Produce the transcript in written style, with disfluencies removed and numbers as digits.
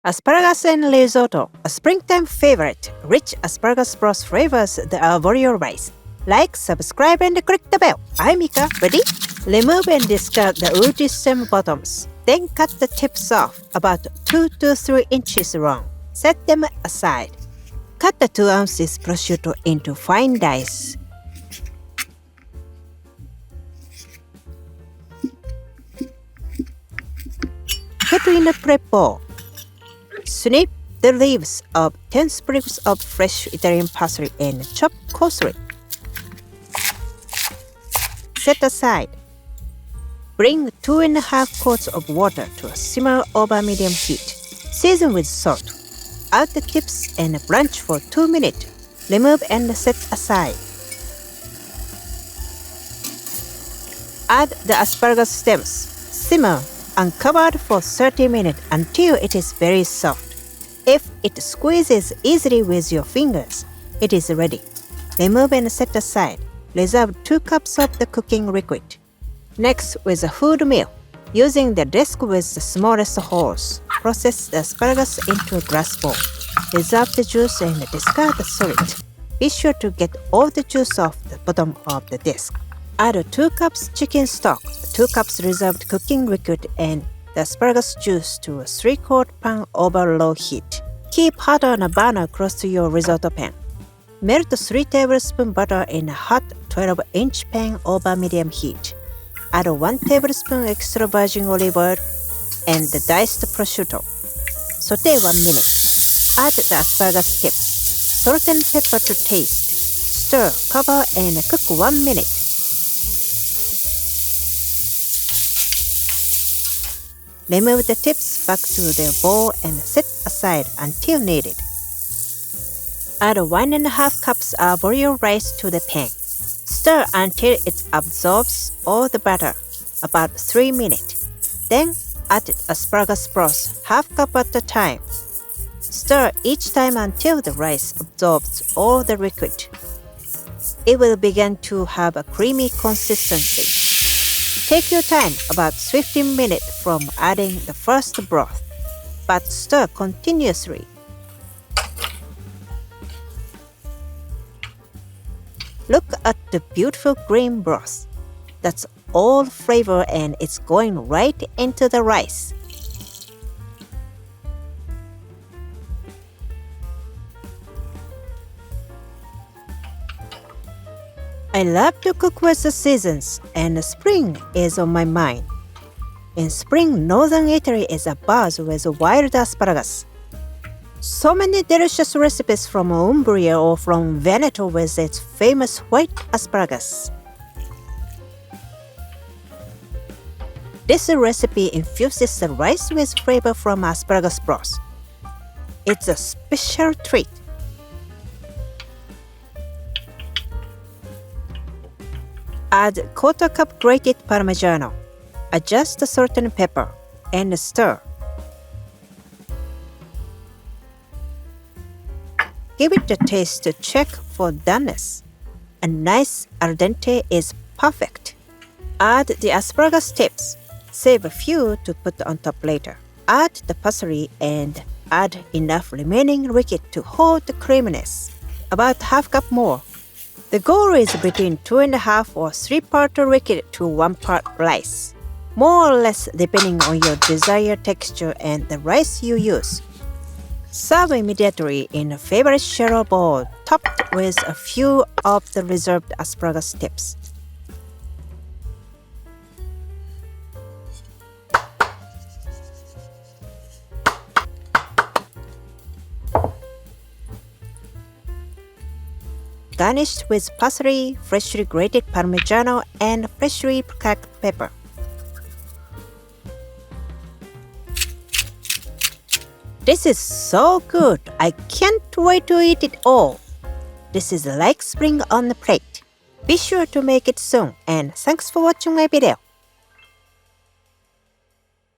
Asparagus and risotto, a springtime favorite. Rich asparagus broth flavors the arborio rice. Like, subscribe, and click the bell. I'm Mika. Ready? Remove and discard the woody stem bottoms. Then cut the tips off, about 2 to 3 inches long. Set them aside. Cut the 2 ounces prosciutto into fine dice. Put in a prep bowl. Snip the leaves of 10 sprigs of fresh Italian parsley and chop coarsely. Set aside. Bring 2½ quarts of water to a simmer over medium heat. Season with salt. Add the tips and blanch for 2 minutes. Remove and set aside. Add the asparagus stems. Simmer uncovered for 30 minutes until it is very soft. If it squeezes easily with your fingers, it is ready. Remove and set aside. Reserve 2 cups of the cooking liquid. Next, with a food mill, using the disc with the smallest holes, process the asparagus into a glass bowl. Reserve the juice and discard the solid. Be sure to get all the juice off the bottom of the disc. Add 2 cups chicken stock, 2 cups reserved cooking liquid, and the asparagus juice to a 3/4 pan over low heat. Keep hot on a burner close to your risotto pan. Melt 3 tablespoons butter in a hot 12-inch pan over medium heat. Add 1 tablespoon extra virgin olive oil and the diced prosciutto. Sauté 1 minute. Add the asparagus tips. Salt and pepper to taste. Stir, cover, and cook 1 minute. Remove the tips back to their bowl and set aside until needed. Add 1½ cups arborio rice to the pan. Stir until it absorbs all the butter, about 3 minutes. Then add asparagus broth, ½ cup at a time. Stir each time until the rice absorbs all the liquid. It will begin to have a creamy consistency. Take your time, about 15 minutes from adding the first broth, but stir continuously. Look at the beautiful green broth. That's all flavor and it's going right into the rice. I love to cook with the seasons, and spring is on my mind. In spring, northern Italy is abuzz with wild asparagus. So many delicious recipes from Umbria or from Veneto with its famous white asparagus. This recipe infuses the rice with flavor from asparagus broth. It's a special treat. Add 1/4 cup grated Parmigiano. Adjust the salt and pepper and stir. Give it a taste to check for doneness. A nice al dente is perfect. Add the asparagus tips. Save a few to put on top later. Add the parsley and add enough remaining liquid to hold the creaminess. About ½ cup more. The goal is between 2½ or 3 parts liquid to 1 part rice, more or less depending on your desired texture and the rice you use. Serve immediately in a favorite shallow bowl, topped with a few of the reserved asparagus tips. Garnished with parsley, freshly grated Parmigiano, and freshly cracked pepper. This is so good! I can't wait to eat it all! This is like spring on the plate. Be sure to make it soon, and thanks for watching my video.